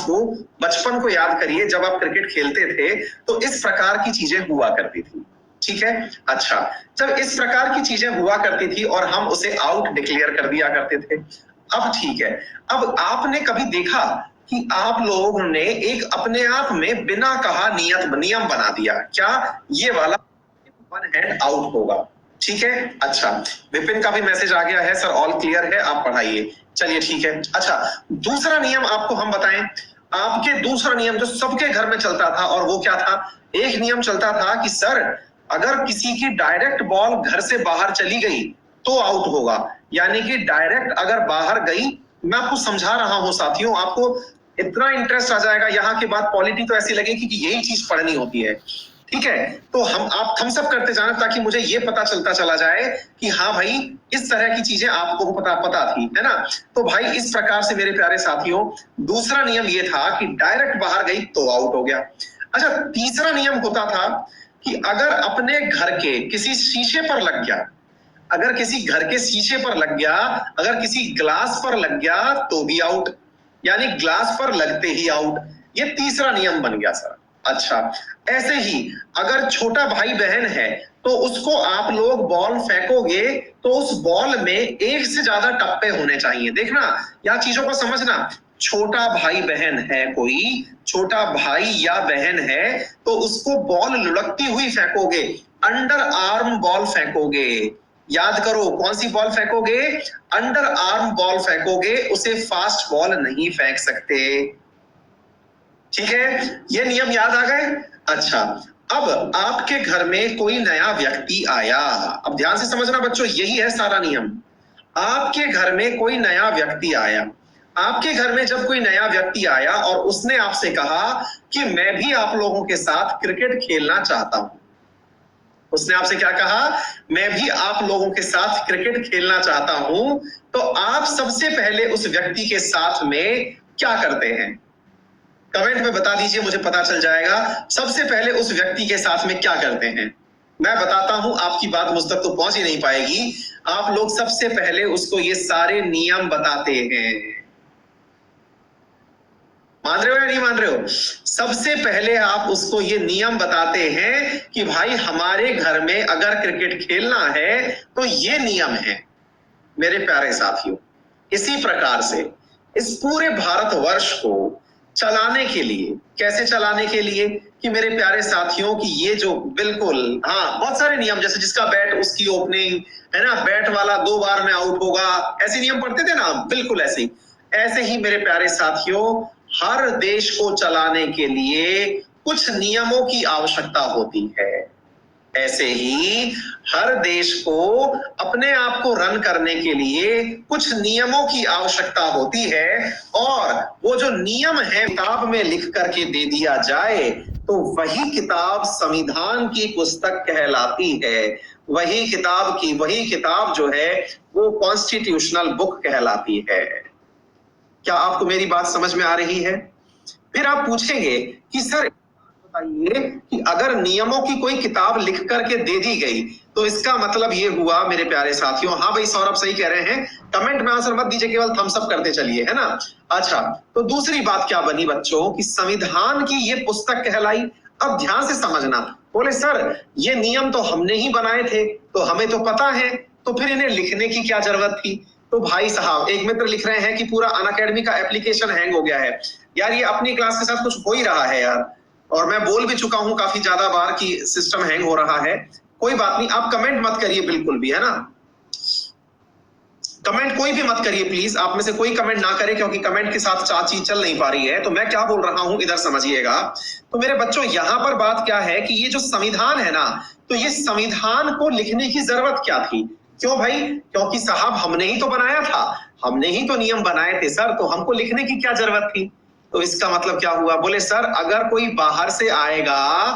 को, बचपन को याद करिए, जब आप क्रिकेट खेलते थे तो इस प्रकार की चीजें हुआ करती थी, ठीक है। अच्छा, जब इस प्रकार की चीजें हुआ करती थी और हम उसे आउट डिक्लेयर कर दिया करते थे। अब ठीक है, अब आपने कभी देखा कि आप लोगों ने एक अपने आप में बिना कहा नियम बना दिया, क्या ये वाला वन हैंड आउट होगा, ठीक है। अच्छा, विपिन का भी मैसेज आ गया है, सर ऑल क्लियर है, आप पढ़ाइए। चलिए ठीक है। अच्छा, दूसरा नियम आपको हम बताएं, आपके दूसरा नियम जो सबके घर में चलता था, और वो क्या था? एक नियम चलता था कि सर अगर किसी की डायरेक्ट बॉल घर से बाहर चली गई तो आउट होगा, यानी कि डायरेक्ट अगर बाहर गई, मैं आपको समझा रहा हूं साथियों, आपको इतना इंटरेस्ट आ जाएगा यहाँ के बाद, पॉलिटी तो ऐसी लगेगी कि यही चीज पढ़नी होती है, ठीक है। तो आप थम्स अप करते जाना ताकि मुझे ये पता चलता चला जाए कि हाँ भाई इस तरह की चीजें आपको पता थी, है ना। तो भाई इस प्रकार से मेरे प्यारे साथियों, दूसरा नियम ये था कि डायरेक्ट बाहर गई तो आउट हो गया। अच्छा, तीसरा नियम होता था कि अगर अपने घर के किसी शीशे पर लग गया, अगर किसी घर के शीशे पर लग गया, अगर किसी ग्लास पर लग गया तो भी आउट, यानी ग्लास पर लगते ही आउट। ये तीसरा नियम बन गया सर। अच्छा, ऐसे ही अगर छोटा भाई बहन है तो उसको आप लोग बॉल फेंकोगे तो उस बॉल में एक से ज्यादा टप्पे होने चाहिए। देखना, या चीजों को समझना, छोटा भाई बहन है, कोई छोटा भाई या बहन है तो उसको बॉल लुढ़कती हुई फेंकोगे, अंडर आर्म बॉल फेंकोगे। याद करो, कौन सी बॉल फेंकोगे? अंडर आर्म बॉल फेंकोगे, उसे फास्ट बॉल नहीं फेंक सकते, ठीक है। ये नियम याद आ गए। अच्छा, अब आपके घर में कोई नया व्यक्ति आया, अब ध्यान से समझना बच्चों, यही है सारा नियम। आपके घर में कोई नया व्यक्ति आया, आपके घर में जब कोई नया व्यक्ति आया और उसने आपसे कहा कि मैं भी आप लोगों के साथ क्रिकेट खेलना चाहता हूं, उसने आपसे क्या कहा? मैं भी आप लोगों के साथ क्रिकेट खेलना चाहता हूं, तो आप सबसे पहले उस व्यक्ति के साथ में क्या करते हैं? कमेंट में बता दीजिए, मुझे पता चल जाएगा सबसे पहले उस व्यक्ति के साथ में क्या करते हैं। मैं बताता हूं, आपकी बात मुझ तक तो पहुंच ही नहीं पाएगी। आप लोग सबसे पहले उसको ये सारे नियम बताते हैं। मान रहे हो या नहीं मान रहे हो? सबसे पहले आप उसको ये नियम बताते हैं कि भाई हमारे घर में अगर क्रिकेट खेलना है तो ये नियम है। मेरे प्यारे साथियों, इसी प्रकार से इस पूरे भारतवर्ष को चलाने के लिए, कैसे चलाने के लिए कि मेरे प्यारे साथियों की ये जो बिल्कुल, हाँ बहुत सारे नियम, जैसे जिसका बैट उसकी ओपनिंग, है ना, बैट वाला 2 बार में आउट होगा, ऐसे नियम पढ़ते थे ना, बिल्कुल ऐसे ही मेरे प्यारे साथियों, हर देश को चलाने के लिए कुछ नियमों की आवश्यकता होती है। ऐसे ही हर देश को अपने आप को रन करने के लिए कुछ नियमों की आवश्यकता होती है, और वो जो नियम है किताब में लिख करके दे दिया जाए तो वही किताब संविधान की पुस्तक कहलाती है। वही किताब जो है वो कॉन्स्टिट्यूशनल बुक कहलाती है। क्या आपको मेरी बात समझ में आ रही है? फिर आप पूछेंगे कि सर बताइए कि अगर नियमों की कोई किताब लिख करके दे दी गई तो इसका मतलब ये हुआ मेरे प्यारे साथियों, हाँ भाई सौरभ सही कह रहे हैं, कमेंट में आंसर मत दीजिए, केवल थम्स अप करते चलिए, है ना। अच्छा, तो दूसरी बात क्या बनी बच्चों कि संविधान की ये पुस्तक कहलाई। अब ध्यान से समझना, बोले सर ये नियम तो हमने ही बनाए थे, तो हमें तो पता है, तो फिर इन्हें लिखने की क्या जरूरत थी? तो भाई साहब, एक मित्र लिख रहे हैं कि पूरा अनअकैडमी का एप्लीकेशन हैंग हो गया है। यार ये अपनी क्लास के साथ कुछ हो ही रहा है यार, और मैं बोल भी चुका हूं काफी ज्यादा बार कि सिस्टम हैंग हो रहा है। कोई बात नहीं, आप कमेंट मत करिए बिल्कुल भी, है ना। कमेंट कोई भी मत करिए प्लीज, आप में से कोई कमेंट ना करे, क्योंकि कमेंट के साथ चीज चल नहीं पा रही है। तो मैं क्या बोल रहा हूं इधर समझिएगा। तो मेरे बच्चों यहां पर बात क्या है कि ये जो संविधान है ना, तो ये संविधान को लिखने की जरूरत क्या थी? क्यों भाई? क्योंकि साहब हमने ही तो बनाया था, हमने ही तो नियम बनाए थे सर, तो हमको लिखने की क्या जरूरत थी? तो इसका मतलब क्या हुआ? बोले सर अगर कोई बाहर से आएगा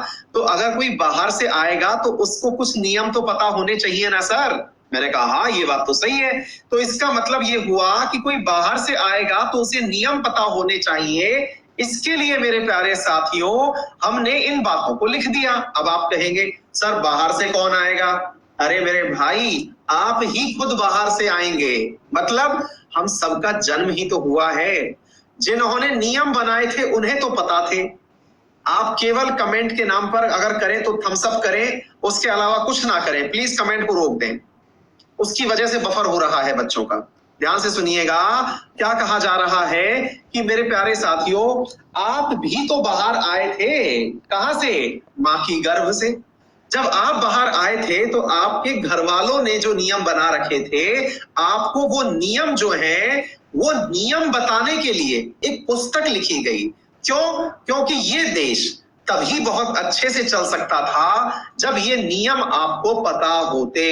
तो उसको कुछ नियम तो पता होने चाहिए ना सर। मैंने कहा हाँ ये बात तो सही है। तो इसका मतलब ये हुआ कि कोई बाहर से आएगा तो उसे नियम पता होने चाहिए। इसके लिए मेरे प्यारे साथियों हमने इन बातों को लिख दिया। अब आप कहेंगे सर बाहर से कौन आएगा? अरे मेरे भाई आप ही खुद बाहर से आएंगे, मतलब हम सबका जन्म ही तो हुआ है। जिन्होंने नियम बनाए थे उन्हें तो पता थे। आप केवल कमेंट के नाम पर अगर करें तो थम्स अप करें, उसके अलावा कुछ ना करें। प्लीज कमेंट को रोक दें, उसकी वजह से बफर हो रहा है बच्चों का। ध्यान से सुनिएगा, क्या कहा जा रहा है कि मेरे प्यारे साथियों, आप भी तो बाहर आए थे। कहां से? मां की गर्भ से। जब आप बाहर आए थे तो आपके घर वालों ने जो नियम बना रखे थे, आपको वो नियम जो है वो नियम बताने के लिए एक पुस्तक लिखी गई। क्यों? क्योंकि ये देश तभी बहुत अच्छे से चल सकता था जब ये नियम आपको पता होते।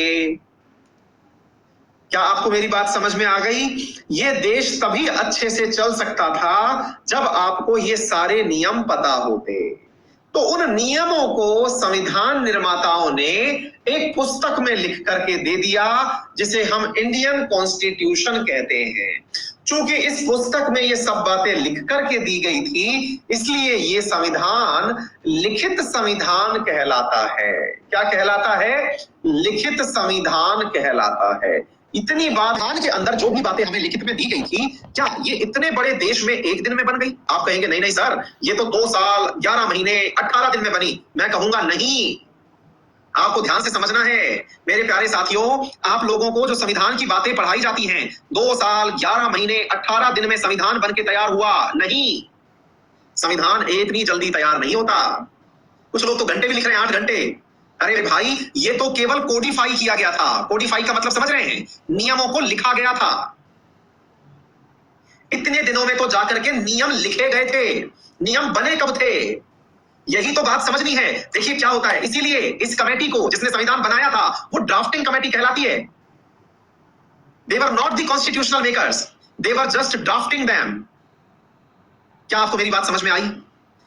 क्या आपको मेरी बात समझ में आ गई? ये देश तभी अच्छे से चल सकता था जब आपको ये सारे नियम पता होते। तो उन नियमों को संविधान निर्माताओं ने एक पुस्तक में लिख करके दे दिया, जिसे हम इंडियन कॉन्स्टिट्यूशन कहते हैं। चूंकि इस पुस्तक में ये सब बातें लिख करके दी गई थी, इसलिए ये संविधान लिखित संविधान कहलाता है। क्या कहलाता है? लिखित संविधान कहलाता है। इतनी बात के अंदर जो भी बातें हमें लिखित में दी गई थी, क्या ये इतने बड़े देश में एक दिन में बन गई? आप कहेंगे नहीं नहीं सर, ये तो 2 साल 11 महीने 18 दिन में बनी। मैं कहूंगा नहीं, आपको ध्यान से समझना है मेरे प्यारे साथियों। आप लोगों को जो संविधान की बातें पढ़ाई जाती हैं, 2 साल 11 महीने 18 दिन में संविधान बन के तैयार हुआ नहीं। संविधान इतनी जल्दी तैयार नहीं होता। कुछ लोग तो घंटे भी लिख रहे हैं, 8 घंटे। अरे भाई, ये तो केवल कोडिफाई किया गया था। कोडिफाई का मतलब समझ रहे हैं? नियमों को लिखा गया था। इतने दिनों में तो जाकर के नियम लिखे गए थे। नियम बने कब थे? यही तो बात समझनी है। देखिए क्या होता है, इसीलिए इस कमेटी को जिसने संविधान बनाया था वो ड्राफ्टिंग कमेटी कहलाती है। They were not the constitutional makers, they were just drafting them. क्या आपको मेरी बात समझ में आई?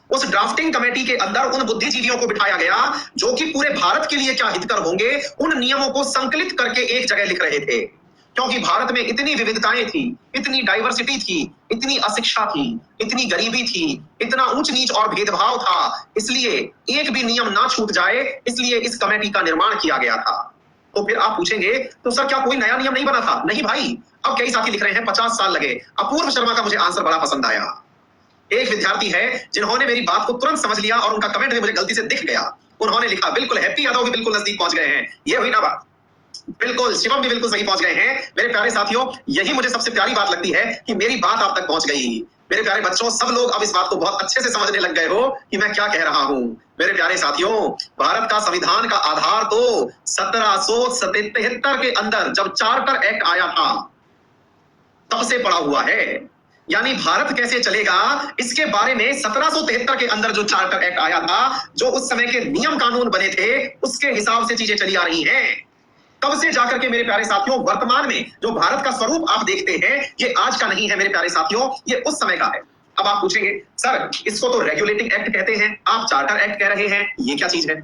उस ड्राफ्टिंग कमेटी के अंदर उन बुद्धिजीवियों को बिठाया गया जो कि पूरे भारत के लिए क्या हितकर होंगे, उन नियमों को संकलित करके एक जगह लिख रहे थे। क्योंकि भारत में इतनी विविधताएं थी, इतनी डाइवर्सिटी थी, इतनी अशिक्षा थी, इतनी गरीबी थी, इतना ऊंच नीच और भेदभाव था, इसलिए एक भी नियम ना छूट जाए, इसलिए इस कमेटी का निर्माण किया गया था। तो फिर आप पूछेंगे, तो सर क्या कोई नया नियम नहीं बना था? नहीं भाई, अब कई साथी लिख रहे हैं 50 साल लगे। अपूर्व शर्मा का मुझे आंसर बड़ा पसंद आया। एक विद्यार्थी है जिन्होंने मेरी बात को तुरंत समझ लिया और उनका कमेंट में मुझे गलती से दिख गया। उन्होंने लिखा, बिल्कुल हैप्पी यादव भी बिल्कुल नजदीक पहुंच गए हैं। ये हुई ना बात। बिल्कुल शिवम भी बिल्कुल सही पहुंच गए हैं। मेरे प्यारे साथियों, यही मुझे सबसे प्यारी बात लगती है कि मेरी बात आप तक पहुंच गई। मेरे प्यारे बच्चों, सब लोग अब इस बात को बहुत अच्छे से समझने लग गए हो कि मैं क्या कह रहा हूं। मेरे प्यारे साथियों, भारत का संविधान का आधार तो 1777 के अंदर जब चार्टर एक्ट आया था तब से पड़ा हुआ है। यानी भारत कैसे चलेगा, इसके बारे में 1773 के अंदर जो चार्टर एक्ट आया था, जो उस समय के नियम कानून बने थे, उसके हिसाब से चीजें चली आ रही हैं। तब से जाकर के मेरे प्यारे साथियों, वर्तमान में जो भारत का स्वरूप आप देखते हैं, ये आज का नहीं है मेरे प्यारे साथियों, ये उस समय का है। अब आप पूछेंगे, सर इसको तो रेगुलेटिंग एक्ट कहते हैं, आप चार्टर एक्ट कह रहे हैं, ये क्या चीज है?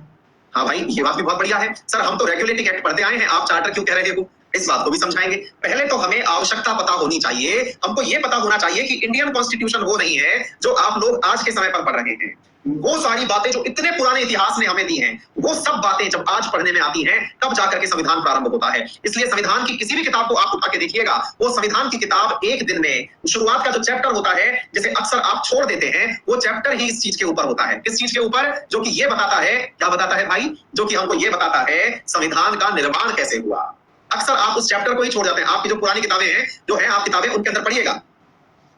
हाँ भाई, ये बात भी बहुत बढ़िया है। सर हम तो रेगुलेटिंग एक्ट पढ़ते आए हैं, आप चार्टर क्यों कह रहे हो? इस बात को भी समझाएंगे। पहले तो हमें आवश्यकता पता होनी चाहिए, हमको ये पता होना चाहिए कि इंडियन कॉन्स्टिट्यूशन वो नहीं है जो आप लोग आज के समय पर पढ़ रहे हैं। वो सारी बातें जो इतने पुराने इतिहास ने हमें दी हैं, वो सब बातें जब आज पढ़ने में आती हैं, तब जाकर के संविधान प्रारंभ होता है। इसलिए संविधान की किसी भी किताब को आप उठा के देखिएगा, वो संविधान की किताब एक दिन में शुरुआत का जो चैप्टर होता है, जिसे अक्सर आप छोड़ देते हैं, वो चैप्टर ही इस चीज के ऊपर होता है। किस चीज के ऊपर? जो कि ये बताता है, क्या बताता है भाई? जो कि हमको ये बताता है संविधान का निर्माण कैसे हुआ। अक्सर आप उस चैप्टर को ही छोड़ जाते हैं। आपकी जो पुरानी किताबें हैं, जो है आप किताबें, उनके अंदर पढ़िएगा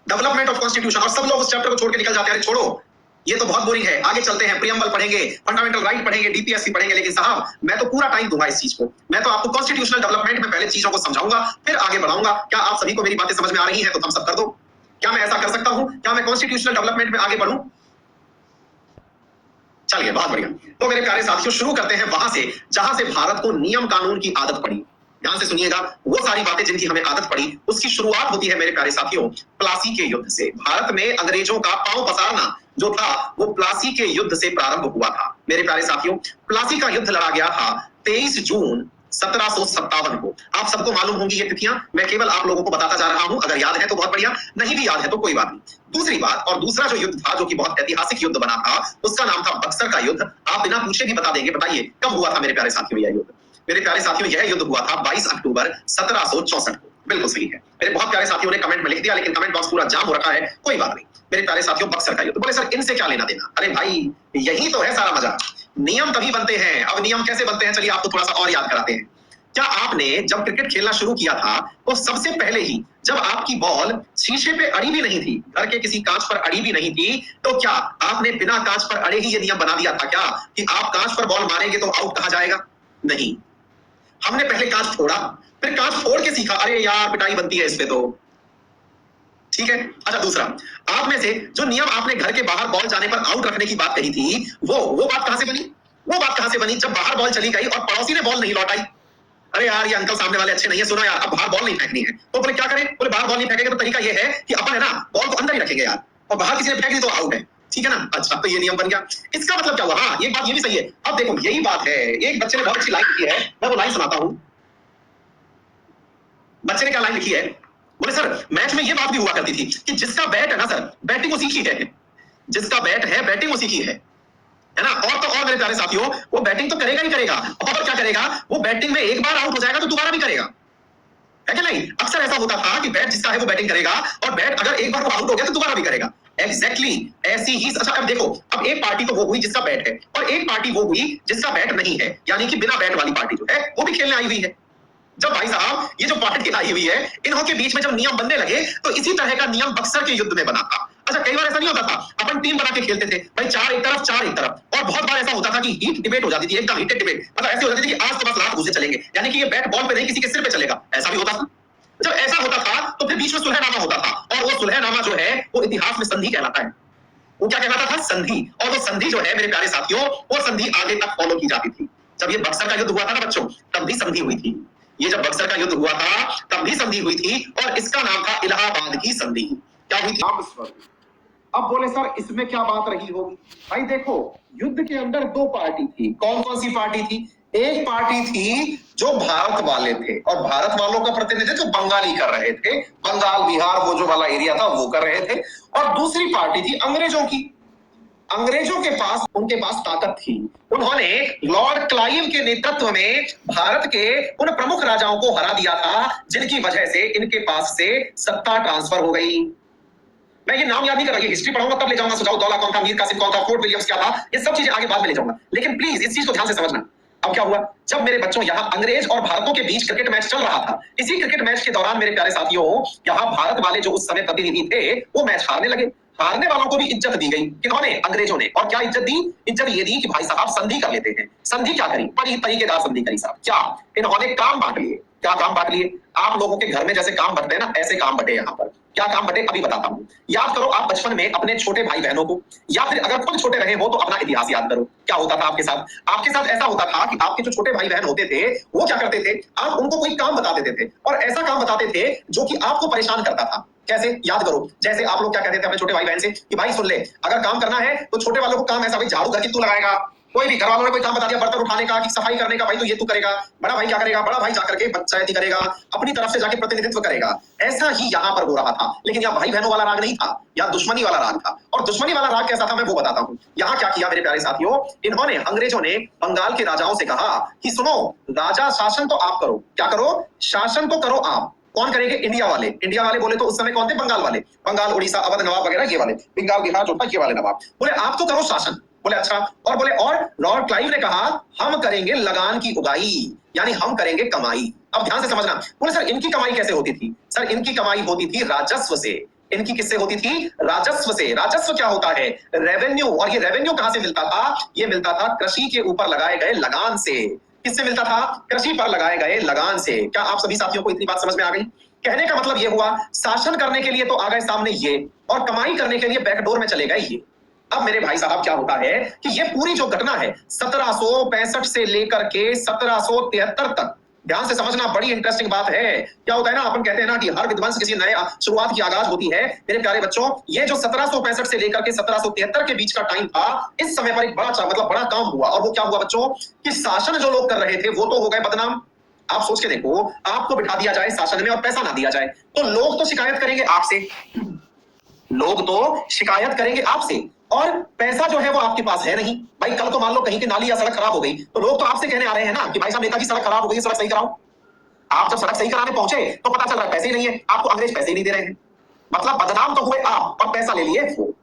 डेवलपमेंट ऑफ कॉन्स्टिट्यूशन, और सब लोग उस चैप्टर को छोड़ के निकल जाते हैं। छोड़ो, ये तो बहुत बोरिंग है, आगे चलते हैं, प्रियम्बल पढ़ेंगे, फंडामेंटल राइट पढ़ेंगे, डीपीएससी पढ़ेंगे। लेकिन साहब, मैं तो पूरा टाइम दूंगा इस चीज को। मैं तो आपको कॉन्स्टिट्यूशनल डेवलपमेंट में पहले चीजों को समझाऊंगा, फिर आगे बढ़ाऊंगा। क्या आप सभी को मेरी बातें समझ में आ रही हैं? तो थम्स अप कर दो। क्या मैं ऐसा कर सकता हूं? क्या मैं कॉन्स्टिट्यूशनल डेवलपमेंट में आगे बढ़ूं? चलिए, बहुत बढ़िया। तो मेरे प्यारे साथियों, शुरू करते हैं वहां से जहां से भारत को नियम कानून की आदत पड़ी। ध्यान से सुनिएगा, वो सारी बातें जिनकी हमें आदत पड़ी, उसकी शुरुआत होती है मेरे प्यारे साथियों प्लासी के युद्ध से। भारत में अंग्रेजों का पांव पसारना जो था, वो प्लासी के युद्ध से प्रारंभ हुआ था। मेरे प्यारे साथियों, प्लासी का युद्ध लड़ा गया था 23 जून 1757 को। आप सबको मालूम होंगी ये तिथियां, मैं केवल आप लोगों को बताता जा रहा हूं। अगर याद है तो बहुत बढ़िया, नहीं भी याद है तो कोई बात नहीं। दूसरी बात, और दूसरा जो युद्ध था, जो कि बहुत ऐतिहासिक युद्ध बना था, उसका नाम था बक्सर का युद्ध। आप बिना पूछे भी बता देंगे। बताइए कब हुआ था मेरे प्यारे साथियों यह युद्ध? मेरे प्यारे साथियों, यह युद्ध हुआ था 22 अक्टूबर 1764 को। बिल्कुल सही है। मेरे बहुत प्यारे साथियों ने कमेंट में लिख दिया, लेकिन कमेंट बॉक्स पूरा जाम हो रखा है। कोई बात नहीं मेरे प्यारे साथियों, बक्सर का युद्ध। बोले सर इनसे क्या लेना देना? अरे भाई यही तो है सारा मजा। नियम तभी बनते हैं। अब नियम कैसे बनते हैं, चलिए आपको थोड़ा सा और याद कराते हैं। क्या आपने जब क्रिकेट खेलना शुरू किया था तो सबसे पहले ही जब आपकी बॉल शीशे पे अड़ी भी नहीं थी, घर के किसी कांच पर अड़ी भी नहीं थी, तो क्या आपने बिना कांच पर अड़े ही ये नियम बना दिया था क्या कि आप कांच पर बॉल मारेंगे तो आउट कहा जाएगा? नहीं, हमने पहले कांच फोड़ा, फिर कांच फोड़ के सीखा, अरे यार पिटाई बनती है इस पे तो। ठीक है। अच्छा दूसरा, आप में से जो नियम आपने घर के बाहर बॉल जाने पर आउट रखने की बात कही थी, वो बात कहां से बनी? वो बात कहां से बनी जब बाहर बॉल चली गई और पड़ोसी ने बॉल नहीं लौटाई? अरे यार ये अंकल सामने वाले अच्छे नहीं है, सुनो यार अब बाहर बॉल नहीं फेंकनी है। तो बोले क्या करें? बोले बाहर बॉल नहीं फेंकेंगे तो तरीका ये है कि अपन है ना बॉल को अंदर ही रखेंगे यार, और बाहर किसी ने फेंक दी तो आउट है। ठीक है ना? अच्छा तो ये नियम बन गया। इसका मतलब क्या हुआ? हाँ ये बात ये भी सही है। अब देखो यही बात है, एक बच्चे ने बहुत अच्छी लाइन लिखी है, मैं वो लाइन सुनाता हूं। बच्चे ने क्या लाइन लिखी है? बोले सर मैच में ये बात भी हुआ करती थी कि जिसका बैट है ना सर, बैटिंग उसी की है। जिसका बैट है बैटिंग उसी की है ना? और तो और मेरे प्यारे साथियों, वो बैटिंग तो करेगा ही करेगा, और क्या करेगा? वो बैटिंग में एक बार आउट हो जाएगा तो दोबारा भी करेगा, है कि नहीं? अक्सर ऐसा होता था कि बैट जिसका है वो बैटिंग करेगा, और बैट अगर एक बार वो आउट हो गया तो दोबारा भी करेगा। एग्जैक्टली ऐसी ही। अच्छा अब देखो, अब एक पार्टी तो वो हुई जिसका बैट है, और एक पार्टी वो हुई जिसका बैट नहीं है, यानी कि बिना बैट वाली पार्टी जो है वो भी खेलने आई हुई है। जब भाई साहब ये जो पार्टी आई हुई है, इन्हों के बीच में जब नियम बनने लगे तो इसी तरह का नियम बक्सर के युद्ध में बना था। अच्छा कई बार ऐसा नहीं होता था, अपन टीम बना के खेलते थे भाई, चार एक तरफ चार एक तरफ, और बहुत बार ऐसा होता था कि हीट डिबेट हो जाती थी, एकदम हीटेड डिबेट, मतलब ऐसे हो जाती थी कि आज तो बस रात घुसे चलेंगे, यानी कि ये बैट बॉल पे नहीं किसी के सिर पे चलेगा, ऐसा भी होता था। जब ऐसा होता था तो फिर बीच में सुलहनामा होता था, और वो सुलहनामा जो है वो इतिहास में संधि कहलाता है। वो क्या कहलाता था? संधि। और वो संधि जो है मेरे प्यारे साथियों, वो संधि आगे तक फॉलो की जाती थी। जब ये बक्सर का युद्ध हुआ था ना बच्चों, तब भी संधि हुई थी। ये जब बक्सर का युद्ध हुआ था तब भी संधि हुई थी, और इसका नाम था इलाहाबाद की संधि। क्या हुई थी? अब बोले सर इसमें क्या बात रही होगी? भाई देखो, युद्ध के अंदर दो पार्टी थी। कौन कौन सी पार्टी थी? एक पार्टी थी जो भारत वाले थे, और भारत वालों का प्रतिनिधित्व बंगाली कर रहे थे, बंगाल बिहार वो जो वाला एरिया था वो कर रहे थे। और दूसरी पार्टी थी अंग्रेजों की। अंग्रेजों के पास, उनके पास ताकत थी। उन्होंने लॉर्ड क्लाइव के नेतृत्व में भारत के उन प्रमुख राजाओं को हरा दिया था, जिनकी वजह से इनके पास से सत्ता ट्रांसफर हो गई। मैं ये नाम याद नहीं कर रहा, ये हिस्ट्री पढ़ाऊंगा तब ले जाऊंगा, सुजाउद्दौला कौन था, मीर कासिम कौन था, फोर्ट विलियम्स क्या था, ये सब चीजें आगे बाद में ले जाऊंगा, लेकिन प्लीज इस चीज को ध्यान से समझना। अब क्या हुआ? जब मेरे बच्चों यहाँ अंग्रेज और भारतों के बीच क्रिकेट मैच चल रहा था, इसी क्रिकेट मैच के दौरान मेरे प्यारे साथियों, यहाँ भारत वाले जो उस समय प्रतिनिधि थे वो मैच हारने लगे। हारने वालों को भी इज्जत दी गई। किन्होंने? अंग्रेजों ने। और क्या इज्जत दी? इज्जत ये दी कि भाई साहब संधि कर लेते हैं। संधि क्या करी? बड़ी तरीकेदार संधि करी साहब। क्या? इन्होंने काम बांट लिए। क्या काम बांट लिए? आप लोगों के घर में जैसे काम बंटते हैं ना, ऐसे काम बंटे यहाँ पर। क्या काम बंटे अभी बताता हूँ। याद करो आप बचपन में अपने छोटे भाई बहनों को, या फिर अगर खुद छोटे रहे हो तो अपना इतिहास याद करो। क्या होता था आपके साथ? आपके साथ ऐसा होता था कि आपके जो छोटे भाई बहन होते थे वो क्या करते थे, आप उनको कोई काम बता देते थे, और ऐसा काम बताते थे जो कि आपको परेशान करता था। कैसे? याद करो। जैसे आप लोग क्या कहते थे अपने छोटे भाई बहन से कि भाई सुन ले, अगर काम करना है तो छोटे वालों को काम ऐसा, भाई झाड़ू घर की तू लगाएगा। कोई भी घर वालों ने कोई काम बता दिया, बर्तन उठाने का कि सफाई करने का, भाई तो ये तू करेगा। बड़ा भाई क्या करेगा? बड़ा भाई जाकर के पंचायती करेगा, अपनी तरफ से जाके प्रतिनिधित्व करेगा। ऐसा ही यहाँ पर हो रहा था, लेकिन यहाँ भाई बहनों वाला राग नहीं था, यहाँ दुश्मनी वाला राग था। और दुश्मनी वाला राग कैसा था मैं वो बताता हूँ। यहाँ क्या किया मेरे प्यारे साथियों, इन्होंने, अंग्रेजों ने बंगाल के राजाओं से कहा कि सुनो, राजा शासन तो आप करो। क्या करो? शासन तो करो आप। कौन करेंगे? इंडिया वाले। इंडिया वाले बोले तो उस समय कौन थे? बंगाल वाले। बंगाल, उड़ीसा, अवध नवाब वगैरह ये वाले, बंगाल बिहार जो था ये वाले नवाब। बोले आप तो करो शासन। बोले अच्छा। और बोले और लॉर्ड क्लाइव ने कहा हम करेंगे लगान की उगाई, यानी हम करेंगे कमाई। अब ध्यान से समझना। बोले सर इनकी कमाई कैसे होती थी? सर इनकी कमाई होती थी राजस्व से। इनकी किससे होती थी? राजस्व से। राजस्व क्या होता है? रेवेन्यू। और ये रेवेन्यू कहां से मिलता था? ये मिलता था कृषि के ऊपर लगाए गए लगान से। किससे मिलता था? कृषि पर लगाए गए लगान से। क्या आप सभी साथियों को इतनी बात समझ में आ गई? कहने का मतलब ये हुआ, शासन करने के लिए तो आ गए सामने ये, और कमाई करने के लिए बैकडोर में चले गए ये। अब मेरे भाई साहब क्या होता है कि ये पूरी जो घटना है 1765 से लेकर के 1773 तक, ध्यान से समझना, बड़ी इंटरेस्टिंग बात है। क्या होता है ना, अपन कहते हैं ना कि हर विध्वंस किसी नए शुरुआत की आगाज होती है। मेरे प्यारे बच्चों, ये जो 1765 से लेकर के 1773 के बीच का टाइम था, इस समय पर एक बड़ा मतलब बड़ा काम हुआ। और वो क्या हुआ बच्चों कि शासन जो लोग कर रहे थे वो तो हो गए बदनाम। आप सोच के देखो, आपको बिठा दिया जाए शासन में और पैसा ना दिया जाए तो लोग तो शिकायत करेंगे आपसे। लोग तो शिकायत करेंगे आपसे, और पैसा जो है वो आपके पास है नहीं। भाई कल को मान लो कहीं की नाली या सड़क खराब हो गई तो लोग तो आपसे कहने आ रहे हैं ना कि भाई साहब नेताजी सड़क खराब हो गई, सड़क सही कराओ। आप जब सड़क सही कराने पहुंचे तो पता चल रहा है पैसे ही नहीं है, आपको अंग्रेज पैसे ही नहीं दे रहे हैं। मतलब बदनाम तो हुए आप और पैसा ले लिए वो।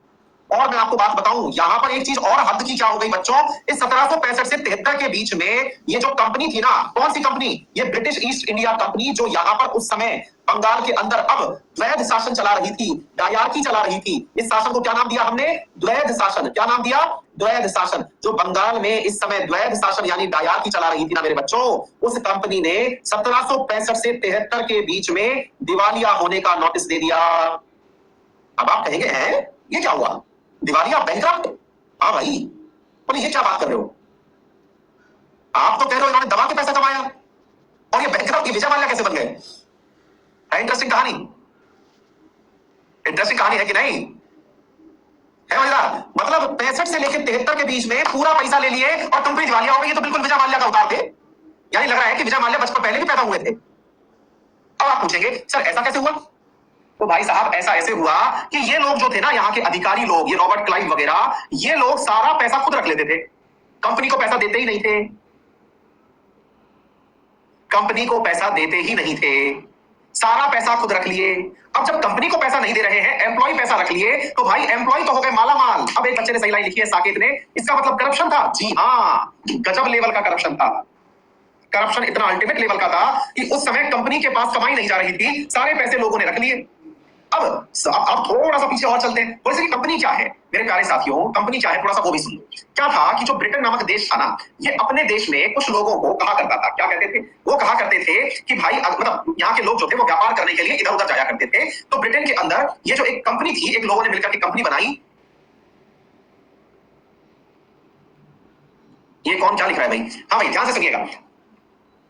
और मैं आपको बात बताऊं, यहां पर एक चीज और हद की क्या हो गई बच्चों, इस 1765 से 73 के बीच में ये जो कंपनी थी ना, कौन सी कंपनी, ये ब्रिटिश ईस्ट इंडिया कंपनी, जो यहां पर उस समय बंगाल के अंदर अब द्वैध शासन चला रही थी, डायार्की चला रही थी। इस शासन को क्या नाम दिया हमने, द्वैध शासन। क्या नाम दिया, द्वैध शासन। जो बंगाल में इस समय द्वैध शासन यानी डायार्की चला रही थी ना मेरे बच्चों, उस कंपनी ने 1765 से 73 के बीच में दिवालिया होने का नोटिस दे दिया। अब आप कहेंगे हैं ये क्या हुआ, दिवालिया, बैंकक्रप्ट? हाँ भाई, बोले ये क्या बात कर रहे हो, आप तो कह रहे हो इन्होंने दबा के पैसा कमाया, और ये बैंकक्रप्ट, ये विजय माल्या कैसे बन गए? है इंटरेस्टिंग कहानी, इंटरेस्टिंग कहानी है कि नहीं है मजेदार? मतलब 65 से लेकर 73 के बीच में पूरा पैसा ले लिए और कंपनी दिवालिया हो गई। ये तो बिल्कुल विजय माल्या का उतार थे। यानी लग रहा है कि विजय माल्या बचपन पहले भी पैदा हुए थे। अब आप पूछेंगे सर ऐसा कैसे हुआ? तो भाई साहब ऐसा ऐसे हुआ कि ये लोग जो थे ना, यहाँ के अधिकारी लोग, ये रॉबर्ट क्लाइव वगैरह, ये लोग सारा पैसा खुद रख लेते थे, कंपनी को पैसा देते ही नहीं थे, कंपनी को पैसा देते ही नहीं थे, सारा पैसा खुद रख लिए। अब जब कंपनी को पैसा नहीं दे रहे हैं, एम्प्लॉय पैसा रख लिए, तो भाई एम्प्लॉय तो हो गए माला माल। अब एक बच्चे ने सही लाइन लिखी है साकेत ने, इसका मतलब करप्शन था। जी हाँ, गजब लेवल का करप्शन था। करप्शन इतना अल्टीमेट लेवल का था कि उस समय कंपनी के पास कमाई नहीं जा रही थी, सारे पैसे लोगों ने रख लिए। अब थोड़ा सा पीछे और चलते हैं, थोड़ी सी कंपनी क्या है मेरे प्यारे साथियों, कंपनी क्या है थोड़ा सा वो भी सुन लो। क्या था कि जो ब्रिटेन नामक देश था ना, ये अपने देश में कुछ लोगों को कहा करता था, क्या कहते थे वो, कहा करते थे कि भाई मतलब यहाँ के लोग जो थे वो व्यापार करने के लिए इधर उधर जाया करते थे। तो ब्रिटेन के अंदर ये जो एक कंपनी थी, एक लोगों ने मिलकर के कंपनी बनाई। ये कौन क्या लिख रहा है भाई? हाँ भाई ध्यान से सुनिएगा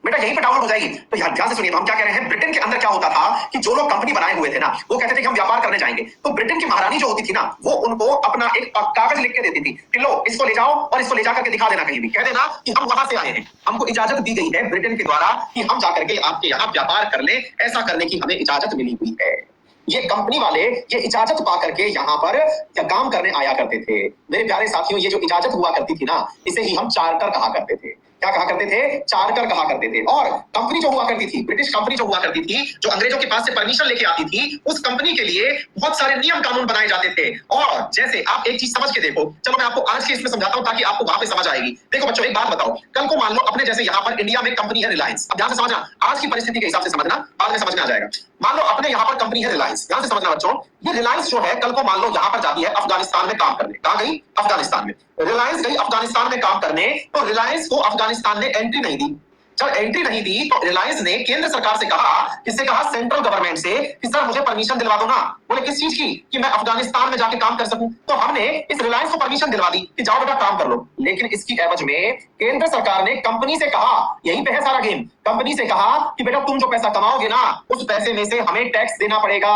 बेटा, यहीं पे डाउनलोड हो जाएगी, तो ध्यान से सुनिए। तो हम क्या कह रहे हैं, ब्रिटेन के अंदर क्या होता था कि जो लोग कंपनी बनाए हुए थे ना, वो कहते थे कि हम व्यापार करने जाएंगे। तो ब्रिटेन की महारानी जो होती थी ना, वो उनको अपना एक कागज लिख के देती थी कि लो इसको ले जाओ और इसको ले जाकर के दिखा देना कहीं भी, कह देना कि हम वहां से आए हैं, हमको इजाजत दी गई है ब्रिटेन के द्वारा कि हम जाकर के आपके यहाँ व्यापार कर ले, ऐसा करने की हमें इजाजत मिली हुई है। ये कंपनी वाले ये इजाजत पा करके यहाँ पर काम करने आया करते थे। मेरे प्यारे साथियों, ये जो इजाजत हुआ करती थी ना, इसे ही हम चार्टर कहा करते थे। क्या कहा करते थे? चार्टर कहा करते थे। और कंपनी जो हुआ करती थी, ब्रिटिश कंपनी जो हुआ करती थी, जो अंग्रेजों के पास से परमिशन लेके आती थी, उस कंपनी के लिए बहुत सारे नियम कानून बनाए जाते थे। और जैसे आप एक चीज समझ के देखो, चलो मैं आपको आज के इसमें समझाता हूं ताकि आपको वहां पे समझ आएगी। देखो बच्चों, एक बात बताओ, कल को मान लो अपने जैसे यहाँ पर इंडिया में कंपनी है रिलायंस। अब ध्यान से समझना, आज की परिस्थिति के हिसाब से समझना, बाद में समझ में आ जाएगा। मान लो अपने यहाँ पर कंपनी है रिलायंस, ध्यान से समझना बच्चों, ये रिलायंस जो है कल को मान लो यहाँ पर जाती है अफगानिस्तान में काम करने। कहां गई? अफगानिस्तान में। रिलायंस गई अफगानिस्तान में काम करने, तो रिलायंस को अफगानिस्तान ने एंट्री नहीं दी। जब एंट्री नहीं दी तो रिलायंस ने केंद्र सरकार से कहा, किससे कहा? सेंट्रल गवर्नमेंट से, कि सर मुझे परमिशन दिलवा दो ना। बोले किस चीज की? कि मैं अफगानिस्तान में जाके काम कर सकूं। तो हमने इस रिलायंस को परमिशन दिलवा दी कि जाओ बेटा काम कर लो। लेकिन इसकी एवज में केंद्र सरकार ने कंपनी से कहा, यहीं पे है सारा गेम, कंपनी से कहा कि बेटा तुम जो पैसा कमाओगे ना, उस पैसे में से हमें टैक्स देना पड़ेगा।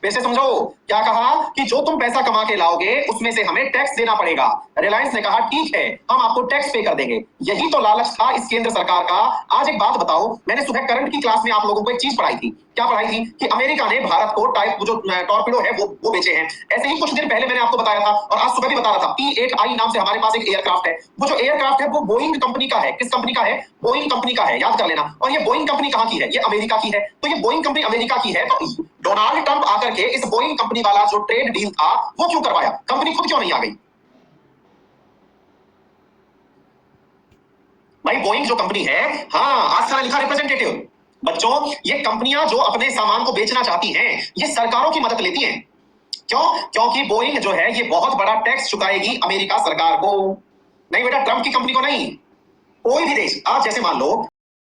वैसे समझो, क्या कहा कि जो तुम पैसा कमा के लाओगे उसमें से हमें टैक्स देना पड़ेगा। रिलायंस ने कहा ठीक है, हम आपको टैक्स पे कर देंगे। यही तो लालच था इस केंद्र सरकार का। आज एक बात बताओ, मैंने सुबह करंट की क्लास में आप लोगों को एक चीज पढ़ाई थी। क्या पढ़ाई थी? कि अमेरिका ने भारत को टाइप जो टॉर्पिडो है वो बेचे हैं। ऐसे ही कुछ दिन पहले मैंने आपको बताया था और आज सुबह भी बता रहा था, P-8I नाम से हमारे पास एक एयरक्राफ्ट है। वो जो एयरक्राफ्ट है वो बोइंग कंपनी का है। किस कंपनी का है? बोइंग कंपनी का है, याद कर लेना। और ये बोइंग कंपनी कहां की है? ये अमेरिका की है। तो ये बोइंग कंपनी अमेरिका की है, तो डोनाल्ड ट्रंप आकर के इस बोइंग कंपनी वाला जो ट्रेड डील था वो क्यों करवाया? कंपनी खुद क्यों नहीं आ गई? भाई बोइंग जो कंपनी है, हाँ आज सारा लिखा रिप्रेजेंटेटिव। बच्चों, ये कंपनियां जो अपने सामान को बेचना चाहती हैं, ये सरकारों की मदद लेती हैं। क्यों? क्योंकि बोइंग जो है ये बहुत बड़ा टैक्स चुकाएगी अमेरिका सरकार को। नहीं बेटा, ट्रंप की कंपनी को नहीं, कोई भी देश। आज जैसे मान लो